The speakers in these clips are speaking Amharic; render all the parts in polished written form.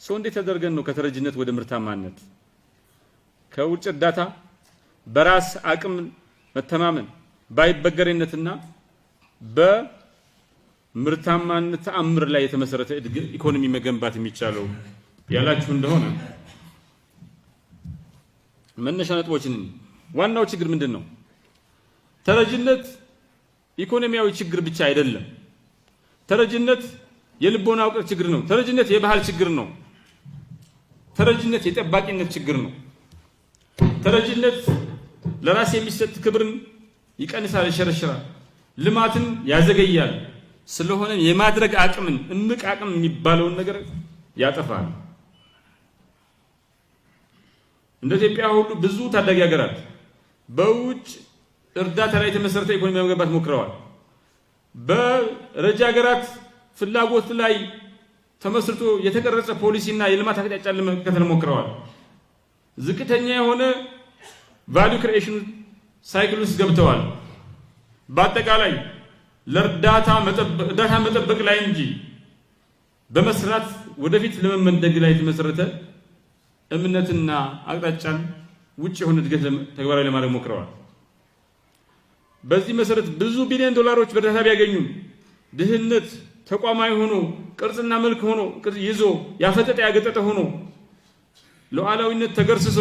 ሰው እንዴት ተደርገን ነው ከተረጅነት ወደ ምርታማነት ከውጭ እርዳታ በራስ አቅም መተማመን ባይበገሬነትና በምርታማነት ተአምር ላይ የተመሰረተ ኢኮኖሚ መገንባት የሚቻለው ያላችሁ እንደሆነ መነሻ ነጥቦችን ዋናው ችግር ምንድነው? ተረጅነት ኢኮኖሚያዊ ችግር ብቻ አይደለም። ተረጅነት የልቦና እውቀት ችግር ነው። ተረጅነት የባህል ችግር ነው። ተረጅነት የጠባቂነት ችግር ነው። ተረጅነት ለራስ የሚሰጥ ክብርን ይቀንሳል፣ ይሸረሽራል፣ ልማትን ያዘገያል። ስለሆነ የማድረግ አቅምን እምቅ አቅም የሚባለውን ነገር ያጠፋል። እንደ ኢትዮጵያ ሁሉ ብዙ ታዳጊ ሀገራት በውጭ እርዳታ ላይ የተመሰረተ ኢኮኖሚ ለመገንባት ሞክረዋል። በረጃ ሀገራት ፍላጎት ላይ ተመስርቶ የተቀረጸ ፖሊሲና የልማት አቅጣጫ ለመከተል ሞክረዋል። ዝቅተኛ የሆነ ቫልዩ ክሪኤሽን ሳይክል ውስጥ ገብተዋል። በአጠቃላይ ለእርዳታ መጠበቅ ላይ እንጂ በመስራት ወደፊት ለመመንደግ ላይ የተመሰረተ እምነትና አቅጣጫን ውጭ የሆነ እድገት ተግባራዊ ለማድረግ ሞክረዋል። በዚህ መሰረት ብዙ ቢሊዮን ዶላሮች በእርዳታ ቢያገኙም ድህነት ተቋማዊ ሆኖ ቅርጽና መልክ ሆኖ ይዞ ያፈጠጠ ያገጠጠ ሆኖ ሉዓላዊነት ተገርስሶ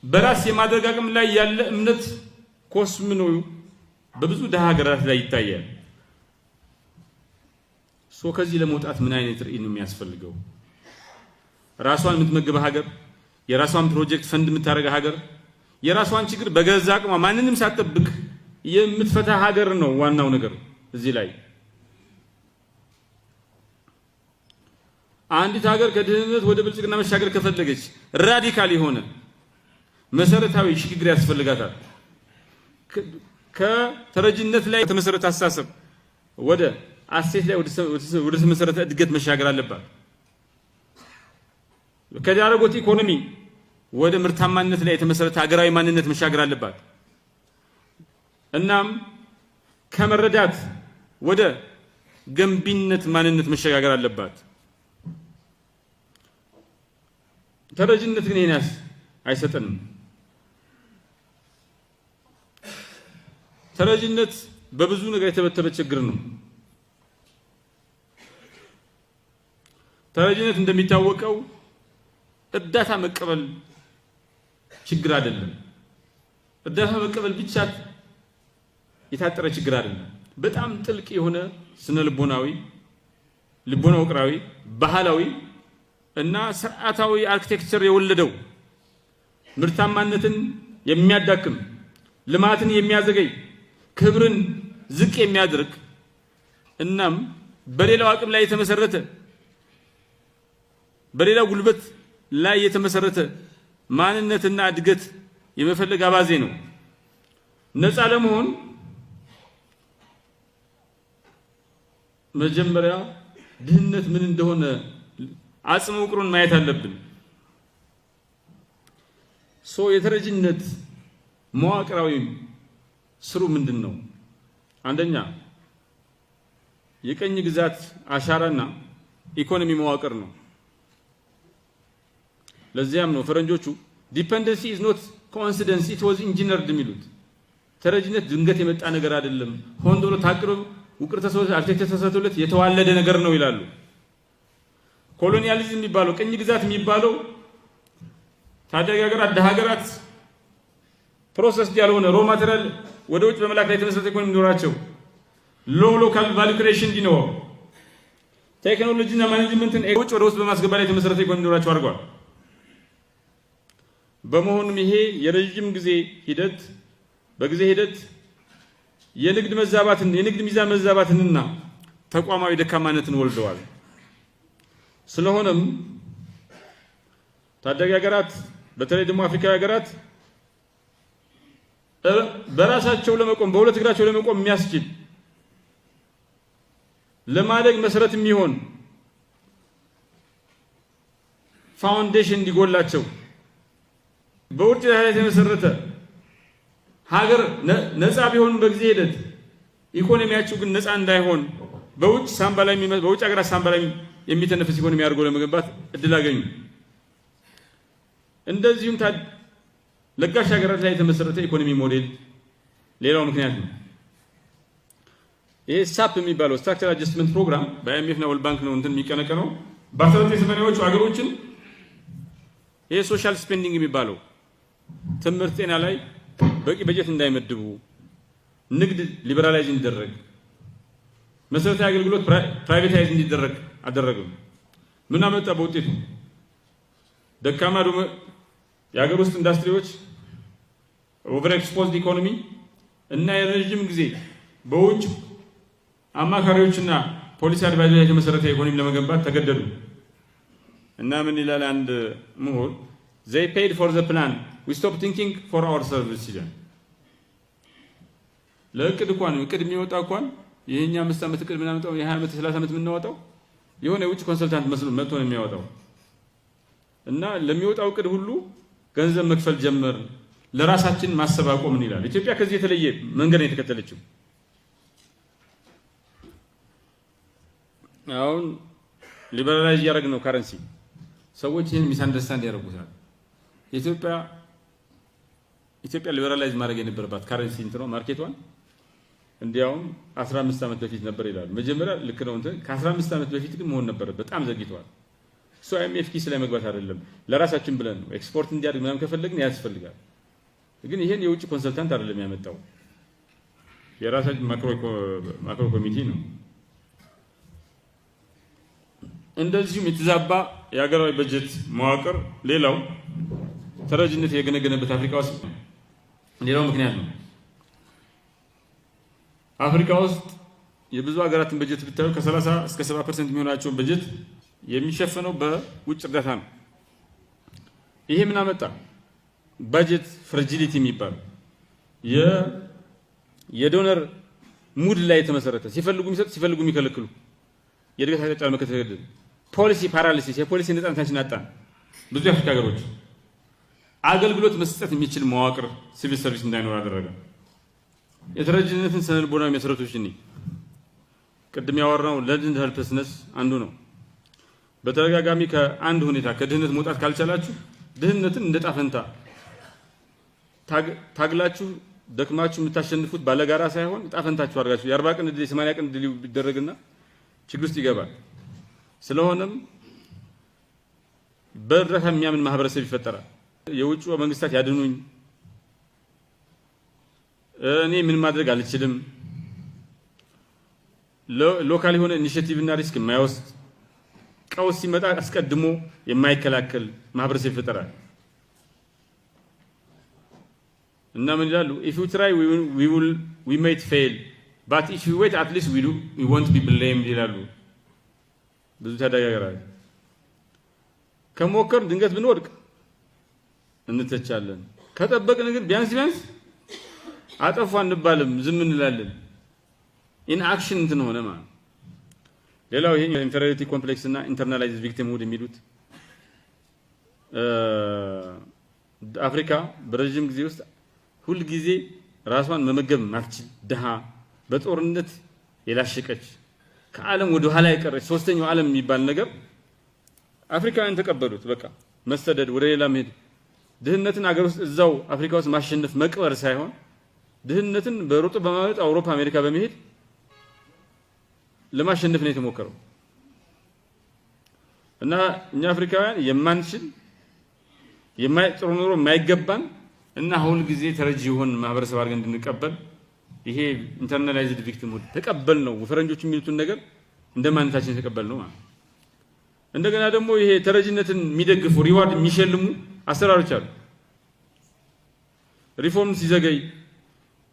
በራስ የማድረግ አቅም ላይ ያለ እምነት ኮስምኖ በብዙ ደሃ ሀገራት ላይ ይታያል። ከዚህ ለመውጣት ምን አይነት ርዕይ ነው የሚያስፈልገው? ራሷን የምትመግብ ሀገር፣ የራሷን ፕሮጀክት ፈንድ የምታደርግ ሀገር፣ የራሷን ችግር በገዛ አቅሟ ማንንም ሳትጠብቅ የምትፈታ ሀገር ነው ዋናው ነገር። እዚህ ላይ አንዲት ሀገር ከድህነት ወደ ብልጽግና መሻገር ከፈለገች ራዲካል የሆነ መሰረታዊ ሽግግር ያስፈልጋታል። ከተረጅነት ላይ የተመሰረተ አስተሳሰብ ወደ አሴት ላይ ወደ ተመሰረተ እድገት መሻገር አለባት። ከዳረጎት ኢኮኖሚ ወደ ምርታማነት ላይ የተመሰረተ ሀገራዊ ማንነት መሻገር አለባት። እናም ከመረዳት ወደ ገንቢነት ማንነት መሸጋገር አለባት። ተረጅነት ግን ይሄን አይሰጠንም። ተረጅነት በብዙ ነገር የተበተበ ችግር ነው። ተረጅነት እንደሚታወቀው እርዳታ መቀበል ችግር አይደለም። እርዳታ መቀበል ብቻ የታጠረ ችግር አይደለም። በጣም ጥልቅ የሆነ ስነ ልቦናዊ፣ ልቦና ውቅራዊ፣ ባህላዊ እና ስርዓታዊ አርኪቴክቸር የወለደው ምርታማነትን የሚያዳክም ልማትን የሚያዘገይ ክብርን ዝቅ የሚያደርግ እናም በሌላው አቅም ላይ የተመሰረተ በሌላው ጉልበት ላይ የተመሰረተ ማንነትና እድገት የመፈለግ አባዜ ነው። ነፃ ለመሆን መጀመሪያ ድህነት ምን እንደሆነ አጽመ ውቅሩን ማየት አለብን። የተረጅነት መዋቅራዊ ስሩ ምንድን ነው? አንደኛ የቀኝ ግዛት አሻራና ኢኮኖሚ መዋቅር ነው። ለዚያም ነው ፈረንጆቹ ዲፔንደንሲ ኢዝ ኖት ኮኢንሲደንስ ኢት ዋዝ ኢንጂነርድ የሚሉት። ተረጅነት ድንገት የመጣ ነገር አይደለም፣ ሆን ተብሎ ታቅዶ ውቅር አርኪቴክቸር ተሰጥቶለት የተዋለደ ነገር ነው ይላሉ። ኮሎኒያሊዝም የሚባለው ቀኝ ግዛት የሚባለው ታዳጊ ሀገራት ደሃ ሀገራት ፕሮሰስ ያልሆነ ሮ ማቴሪያል ወደ ውጭ በመላክ ላይ የተመሰረተ ኢኮኖሚ እንዲኖራቸው ሎካል ቫልዩ ክሪኤሽን እንዲኖር ቴክኖሎጂና ማኔጅመንትን ውጭ ወደ ውስጥ በማስገባት ላይ የተመሰረተ ኢኮኖሚ እንዲኖራቸው አድርጓል። በመሆኑም ይሄ የረጅም ጊዜ ሂደት በጊዜ ሂደት የንግድ ሚዛን መዛባትንና ተቋማዊ ደካማነትን ወልደዋል። ስለሆነም ታዳጊ ሀገራት በተለይ ደግሞ አፍሪካዊ ሀገራት በራሳቸው ለመቆም በሁለት እግራቸው ለመቆም የሚያስችል ለማደግ መሰረት የሚሆን ፋውንዴሽን እንዲጎላቸው በውጭ ላይ የተመሰረተ ሀገር ነፃ ቢሆን በጊዜ ሂደት ኢኮኖሚያቸው ግን ነፃ እንዳይሆን በውጭ ሀገራት ሳንባ ላይ የሚተነፍስ ኢኮኖሚ አድርጎ ለመገንባት እድል አገኙ። እንደዚሁም ለጋሽ ሀገራት ላይ የተመሰረተ ኢኮኖሚ ሞዴል ሌላው ምክንያት ነው። ይሄ ሳፕ የሚባለው ስትራክቸራል አጀስትመንት ፕሮግራም በአይኤምኤፍ እና ወርልድ ባንክ ነው የሚቀነቀነው። በ1980ዎቹ ሀገሮችን ይሄ ሶሻል ስፔንዲንግ የሚባለው ትምህርት፣ ጤና ላይ በቂ በጀት እንዳይመድቡ፣ ንግድ ሊበራላይዝ እንዲደረግ፣ መሰረታዊ አገልግሎት ፕራይቬታይዝ እንዲደረግ አደረገው። ምን አመጣ በውጤቱ? ደካማ የሀገር ውስጥ ኢንዱስትሪዎች፣ ኦቨር ኤክስፖዝድ ኢኮኖሚ እና የረጅም ጊዜ በውጭ አማካሪዎችና ፖሊሲ አድቫይዘር የተመሰረተ ኢኮኖሚ ለመገንባት ተገደዱ። እና ምን ይላል አንድ ምሁር? they paid for the plan we stopped thinking for ourselves ይላል። ለእቅድ እንኳን እቅድ የሚወጣ እንኳን ይሄኛ 5 ዓመት እቅድ ምናምን ነው የ20 ዓመት 30 ዓመት የምናወጣው የሆነ የውጭ ኮንሰልታንት መስሎ መጥቶ ነው የሚያወጣው። እና ለሚወጣው እቅድ ሁሉ ገንዘብ መክፈል ጀመር። ለራሳችን ማሰብ አቆምን ይላል። ኢትዮጵያ ከዚህ የተለየ መንገድ ነው የተከተለችው። አሁን ሊበራላይዝ ያደረግን ነው ካረንሲ። ሰዎች ይሄን ሚስ አንደርስታንድ ያደርጉታል። ኢትዮጵያ ሊበራላይዝ ማድረግ የነበረባት ካረንሲ እንትኖ ማርኬቷን እንዲያውም 15 ዓመት በፊት ነበር ይላል። መጀመሪያ ልክ ነው እንትን ከ15 ዓመት በፊት ግን መሆን ነበር። በጣም ዘግይቷል። ሶ አይኤምኤፍ ኪስ ላይ መግባት አይደለም ለራሳችን ብለን ነው ኤክስፖርት እንዲያድግ ምናምን ከፈለግን ያስፈልጋል። ግን ይሄን የውጭ ኮንሰልታንት አይደለም ያመጣው፣ የራሳችን ማክሮ ኮሚቴ ነው። እንደዚሁም የተዛባ የሀገራዊ በጀት መዋቅር ሌላው ተረጅነት የገነገነበት አፍሪካ ውስጥ ሌላው ምክንያት ነው። አፍሪካ ውስጥ የብዙ ሀገራትን በጀት ብታዩ ከ30 እስከ 70% የሚሆናቸውን በጀት የሚሸፈነው በውጭ እርዳታ ነው። ይሄ ምን አመጣ? በጀት ፍራጂሊቲ የሚባለው የዶነር ሙድ ላይ የተመሰረተ ሲፈልጉ የሚሰጥ ሲፈልጉ የሚከለክሉ የእድገት አቅጣጫ መከተል፣ ፖሊሲ ፓራሊሲስ፣ የፖሊሲ ነፃነታችን አጣን። ብዙ የአፍሪካ ሀገሮች አገልግሎት መስጠት የሚችል መዋቅር ሲቪል ሰርቪስ እንዳይኖር አደረገ። የተረጅነትን ስነልቦናዊ መሰረቶች እኔ ቅድም ያወራው ለርንድ ሄልፕለስነስ አንዱ ነው። በተደጋጋሚ ከአንድ ሁኔታ ከድህነት መውጣት ካልቻላችሁ ድህነትን እንደ ጣፈንታ ታግላችሁ ደክማችሁ የምታሸንፉት ባለጋራ ሳይሆን ጣፈንታችሁ አድርጋችሁ የ40 ቀን ዕድል የ80 ቀን ዕድል ቢደረግና ችግር ውስጥ ይገባል። ስለሆነም በእርዳታ የሚያምን ማህበረሰብ ይፈጠራል። የውጭ መንግስታት ያድኑኝ፣ እኔ ምን ማድረግ አልችልም፣ ሎካል የሆነ ኢኒሺየቲቭ እና ሪስክ የማይወስድ ቀውስ ሲመጣ አስቀድሞ የማይከላከል ማህበረሰብ ይፈጠራል። እና ምን ይላሉ? if we try we might fail but if we wait at least we won't be blamed ይላሉ ብዙ ተደጋጋሪ። ከሞከር ድንገት ብንወድቅ እንተቻለን፣ ከጠበቅን ግን ቢያንስ አጠፋ እንባልም ዝም እንላለን። ኢን አክሽን እንትን ሆነ ማለት። ሌላው ይሄ ኢንፌሪዮሪቲ ኮምፕሌክስ እና ኢንተርናላይዝድ ቪክቲምሁድ የሚሉት አፍሪካ በረጅም ጊዜ ውስጥ ሁል ጊዜ ራሷን መመገብ ማትችል ድሃ፣ በጦርነት የላሸቀች፣ ከዓለም ወደ ኋላ የቀረች ሶስተኛው ዓለም የሚባል ነገር አፍሪካውያን ተቀበሉት። በቃ መሰደድ፣ ወደ ሌላ መሄድ፣ ድህነትን አገር ውስጥ እዛው አፍሪካ ውስጥ ማሸነፍ መቅበር ሳይሆን ድህነትን በሩጥ በማመጥ አውሮፓ አሜሪካ በመሄድ ለማሸነፍ ነው የተሞከረው። እና እኛ አፍሪካውያን የማንችል ጥሩ ኑሮ የማይገባን እና ሁል ጊዜ ተረጂ የሆን ማህበረሰብ አድርገን እንድንቀበል ይሄ ኢንተርናላይዝድ ቪክቲምሁድ ተቀበል ነው። ፈረንጆች የሚሉትን ነገር እንደማንነታችን ተቀበል ነው ማለት። እንደገና ደግሞ ይሄ ተረጂነትን የሚደግፉ ሪዋርድ የሚሸልሙ አሰራሮች አሉ። ሪፎርም ሲዘገይ፣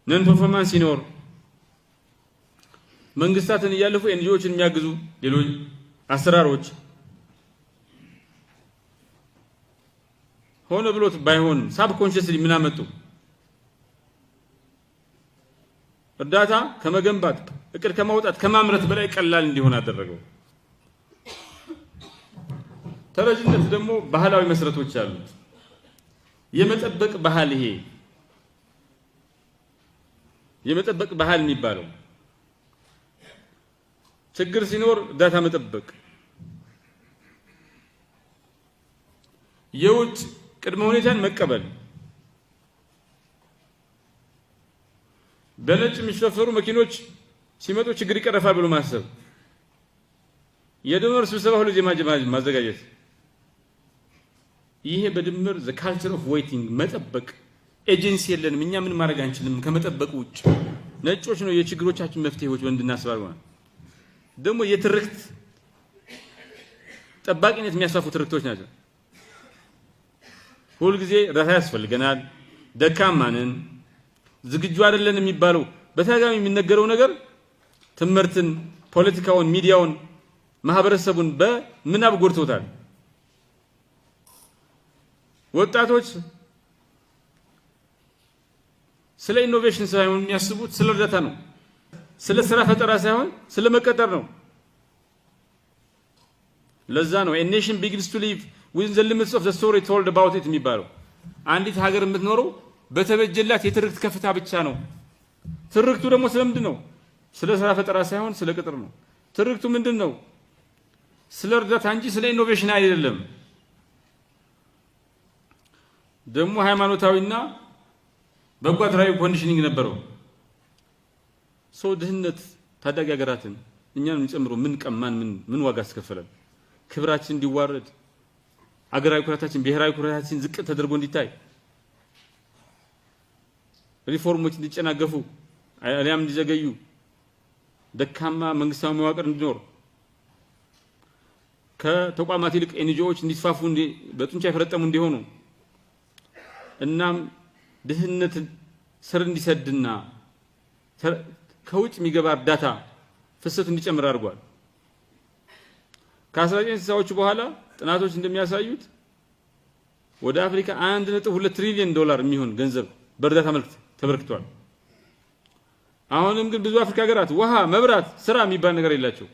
ነን ፐርፎርማንስ ሲኖር፣ መንግስታትን እያለፉ ኤንጂኦዎችን የሚያግዙ ሌሎች አሰራሮች ሆነ ብሎት ባይሆን ሳብኮንሺየስሊ ምን አመጡ? እርዳታ ከመገንባት እቅድ ከማውጣት ከማምረት በላይ ቀላል እንዲሆን አደረገው። ተረጅነት ደግሞ ባህላዊ መሰረቶች አሉት። የመጠበቅ ባህል፣ ይሄ የመጠበቅ ባህል የሚባለው ችግር ሲኖር እርዳታ መጠበቅ፣ የውጭ ቅድመ ሁኔታን መቀበል፣ በነጭ የሚሸፈሩ መኪኖች ሲመጡ ችግር ይቀረፋል ብሎ ማሰብ፣ የድምር ስብሰባ ሁሉ ጊዜ ማዘጋጀት፣ ይሄ በድምር the culture of waiting መጠበቅ። ኤጀንሲ የለንም እኛ ምን ማድረግ አንችልም ከመጠበቅ ውጭ። ነጮች ነው የችግሮቻችን መፍትሄዎች እንድናስብ አድርገናል። ደግሞ የትርክት ጠባቂነት የሚያስፋፉ ትርክቶች ናቸው። ሁል ጊዜ እርዳታ ያስፈልገናል፣ ደካማንን፣ ዝግጁ አይደለን የሚባለው በተደጋጋሚ የሚነገረው ነገር ትምህርትን፣ ፖለቲካውን፣ ሚዲያውን፣ ማህበረሰቡን በምናብ ጎድቶታል። ወጣቶች ስለ ኢኖቬሽን ሳይሆን የሚያስቡት ስለ እርዳታ ነው። ስለ ስራ ፈጠራ ሳይሆን ስለ መቀጠር ነው። ለዛ ነው a nation begins to live within the limits of the story told about it የሚባለው። አንዲት ሀገር የምትኖረው በተበጀላት የትርክት ከፍታ ብቻ ነው። ትርክቱ ደግሞ ስለምንድን ነው? ስለ ስራ ፈጠራ ሳይሆን ስለ ቅጥር ነው። ትርክቱ ምንድን ነው? ስለ እርዳታ እንጂ ስለ ኢኖቬሽን አይደለም። ደግሞ ሃይማኖታዊና በጎ አድራጊ ኮንዲሽኒንግ ነበረው። ድህነት ታዳጊ ሀገራትን እኛንም ጨምሮ ምን ቀማን? ምን ዋጋ አስከፈለን? ክብራችን እንዲዋረድ፣ አገራዊ ኩራታችን፣ ብሔራዊ ኩራታችን ዝቅ ተደርጎ እንዲታይ፣ ሪፎርሞች እንዲጨናገፉ አሊያም እንዲዘገዩ፣ ደካማ መንግስታዊ መዋቅር እንዲኖር፣ ከተቋማት ይልቅ ኤንጂኦዎች እንዲስፋፉ፣ በጡንቻ የፈረጠሙ እንዲሆኑ፣ እናም ድህነትን ስር እንዲሰድና ከውጭ የሚገባ እርዳታ ፍሰቱ እንዲጨምር አድርጓል። ከ1960ዎቹ በኋላ ጥናቶች እንደሚያሳዩት ወደ አፍሪካ 1.2 ትሪሊዮን ዶላር የሚሆን ገንዘብ በእርዳታ መልክ ተበርክቷል። አሁንም ግን ብዙ አፍሪካ ሀገራት ውሃ፣ መብራት፣ ስራ የሚባል ነገር የላቸው።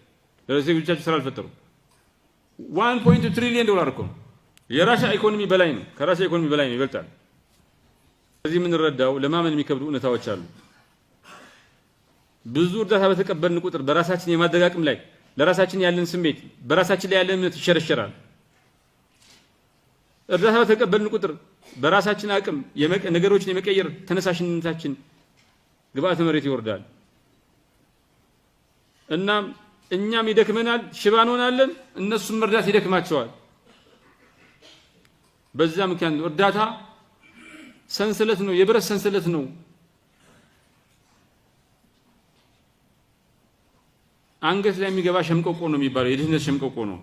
ለዜጎቻቸው ስራ አልፈጠሩ። 1.2 ትሪሊዮን ዶላር እኮ የራሻ ኢኮኖሚ በላይ ነው። ከራሻ ኢኮኖሚ በላይ ነው፣ ይበልጣል። ስለዚህ የምንረዳው ለማመን የሚከብዱ እውነታዎች አሉ። ብዙ እርዳታ በተቀበልን ቁጥር በራሳችን የማደግ አቅም ላይ ለራሳችን ያለን ስሜት፣ በራሳችን ላይ ያለን እምነት ይሸረሸራል። እርዳታ በተቀበልን ቁጥር በራሳችን አቅም ነገሮችን የመቀየር ተነሳሽነታችን ግብአተ መሬት ይወርዳል። እናም እኛም ይደክመናል፣ ሽባ እንሆናለን፣ እነሱም መርዳት ይደክማቸዋል። በዛ ምክንያት እርዳታ ሰንሰለት ነው፣ የብረት ሰንሰለት ነው። አንገት ላይ የሚገባ ሸምቆቆ ነው የሚባለው፣ የድህነት ሸምቆቆ ነው።